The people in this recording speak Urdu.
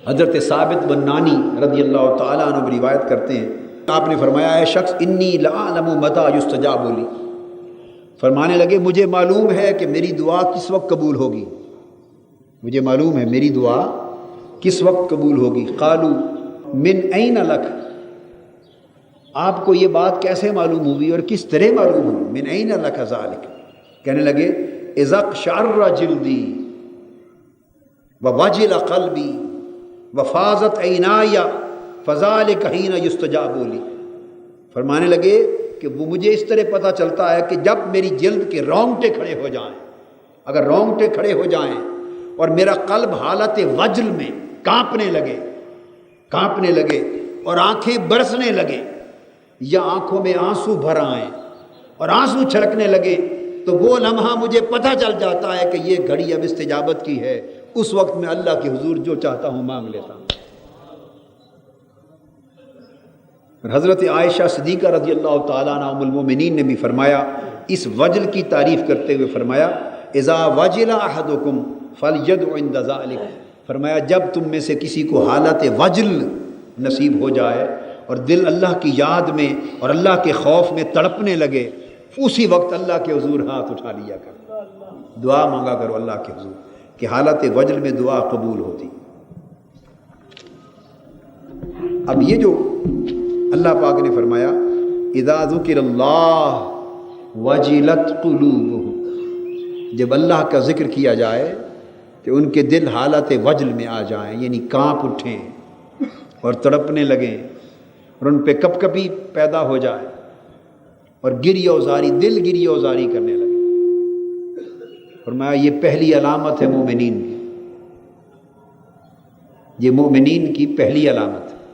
حضرت ثابت بنانی رضی اللہ تعالیٰ عنہ روایت کرتے ہیں، آپ نے فرمایا اے شخص انی لأعلم متى یستجاب لی، فرمانے لگے مجھے معلوم ہے کہ میری دعا کس وقت قبول ہوگی، مجھے معلوم ہے میری دعا کس وقت قبول ہوگی۔ قالوا من این لک، آپ کو یہ بات کیسے معلوم ہوئی اور کس طرح معلوم ہوئی؟ من این لک ذالک، کہنے لگے اذا اقشعر جلدی ووجل قلبی وفاضت عینای فذلک حین یستجاب لی، فرمانے لگے کہ وہ مجھے اس طرح پتہ چلتا ہے کہ جب میری جلد کے رونگٹے کھڑے ہو جائیں، اگر رونگٹے کھڑے ہو جائیں اور میرا قلب حالت وجل میں کانپنے لگے اور آنکھیں برسنے لگے یا آنکھوں میں آنسو بھر آئیں اور آنسو چھلکنے لگے، تو وہ لمحہ مجھے پتہ چل جاتا ہے کہ یہ گھڑی اب استجابت کی ہے، اس وقت میں اللہ کے حضور جو چاہتا ہوں مانگ لیتا ہوں۔ اور حضرت عائشہ صدیقہ رضی اللہ تعالیٰ عنہ ام المومنین نے بھی فرمایا، اس وجل کی تعریف کرتے ہوئے فرمایا اذا وجل احدکم فلیدع عند ذلک، فرمایا جب تم میں سے کسی کو حالت وجل نصیب ہو جائے اور دل اللہ کی یاد میں اور اللہ کے خوف میں تڑپنے لگے، اسی وقت اللہ کے حضور ہاتھ اٹھا لیا کرو، دعا مانگا کرو اللہ کے حضور، کہ حالت وجل میں دعا قبول ہوتی۔ اب یہ جو اللہ پاک نے فرمایا اذا ذکر اللہ وجلت قلوبہم، جب اللہ کا ذکر کیا جائے کہ ان کے دل حالت وجل میں آ جائیں، یعنی کانپ اٹھیں اور تڑپنے لگیں اور ان پہ کپ کپی پیدا ہو جائے اور گریہ وزاری، دل گریہ وزاری کرنے لگے، فرمایا یہ پہلی علامت ہے مومنین کی، یہ مومنین کی پہلی علامت ہے۔